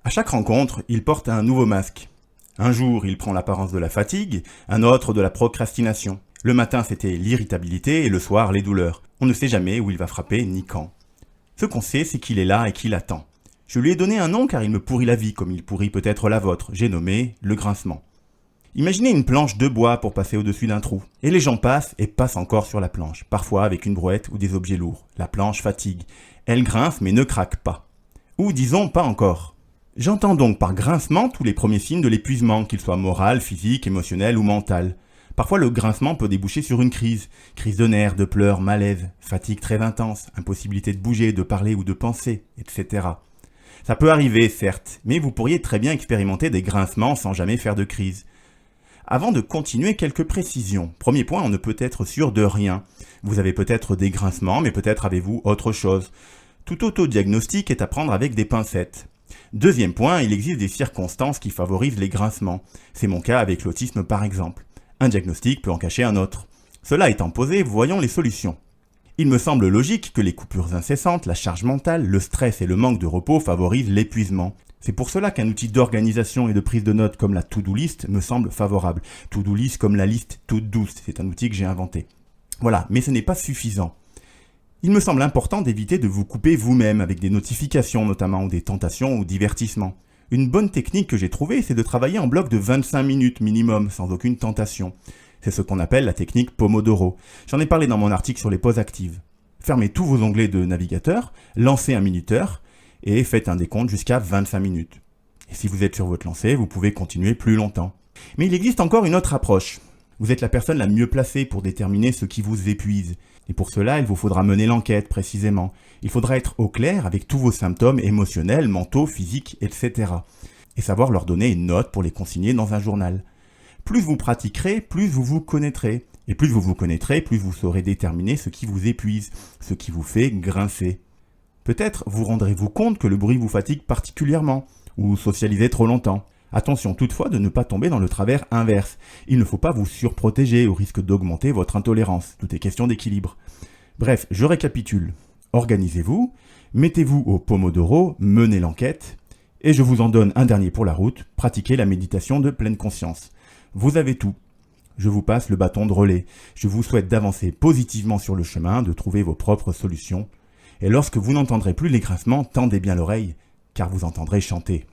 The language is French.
À chaque rencontre, il porte un nouveau masque. Un jour, il prend l'apparence de la fatigue, un autre de la procrastination. Le matin, c'était l'irritabilité et le soir, les douleurs. On ne sait jamais où il va frapper ni quand. Ce qu'on sait, c'est qu'il est là et qu'il attend. Je lui ai donné un nom car il me pourrit la vie comme il pourrit peut-être la vôtre. J'ai nommé le grincement. Imaginez une planche de bois pour passer au-dessus d'un trou. Et les gens passent et passent encore sur la planche, parfois avec une brouette ou des objets lourds. La planche fatigue. Elle grince mais ne craque pas. Ou disons pas encore. J'entends donc par grincement tous les premiers signes de l'épuisement, qu'il soit moral, physique, émotionnel ou mental. Parfois le grincement peut déboucher sur une crise. Crise de nerfs, de pleurs, malaise, fatigue très intense, impossibilité de bouger, de parler ou de penser, etc. Ça peut arriver, certes, mais vous pourriez très bien expérimenter des grincements sans jamais faire de crise. Avant de continuer, quelques précisions. Premier point, on ne peut être sûr de rien. Vous avez peut-être des grincements, mais peut-être avez-vous autre chose. Tout autodiagnostic est à prendre avec des pincettes. Deuxième point, il existe des circonstances qui favorisent les grincements. C'est mon cas avec l'autisme par exemple. Un diagnostic peut en cacher un autre. Cela étant posé, voyons les solutions. Il me semble logique que les coupures incessantes, la charge mentale, le stress et le manque de repos favorisent l'épuisement. C'est pour cela qu'un outil d'organisation et de prise de notes comme la to-do list me semble favorable. To-do list comme la liste toute douce, c'est un outil que j'ai inventé. Voilà, mais ce n'est pas suffisant. Il me semble important d'éviter de vous couper vous-même avec des notifications notamment ou des tentations ou divertissements. Une bonne technique que j'ai trouvée, c'est de travailler en bloc de 25 minutes minimum sans aucune tentation. C'est ce qu'on appelle la technique Pomodoro. J'en ai parlé dans mon article sur les pauses actives. Fermez tous vos onglets de navigateur, lancez un minuteur et faites un décompte jusqu'à 25 minutes. Et si vous êtes sur votre lancée, vous pouvez continuer plus longtemps. Mais il existe encore une autre approche. Vous êtes la personne la mieux placée pour déterminer ce qui vous épuise. Et pour cela, il vous faudra mener l'enquête précisément. Il faudra être au clair avec tous vos symptômes émotionnels, mentaux, physiques, etc. Et savoir leur donner une note pour les consigner dans un journal. Plus vous pratiquerez, plus vous vous connaîtrez. Et plus vous vous connaîtrez, plus vous saurez déterminer ce qui vous épuise, ce qui vous fait grincer. Peut-être vous rendrez-vous compte que le bruit vous fatigue particulièrement, ou socialisez trop longtemps. Attention toutefois de ne pas tomber dans le travers inverse. Il ne faut pas vous surprotéger au risque d'augmenter votre intolérance. Tout est question d'équilibre. Bref, je récapitule. Organisez-vous, mettez-vous au Pomodoro, menez l'enquête, et je vous en donne un dernier pour la route, pratiquez la méditation de pleine conscience. Vous avez tout. Je vous passe le bâton de relais. Je vous souhaite d'avancer positivement sur le chemin, de trouver vos propres solutions. Et lorsque vous n'entendrez plus les grincements, tendez bien l'oreille, car vous entendrez chanter.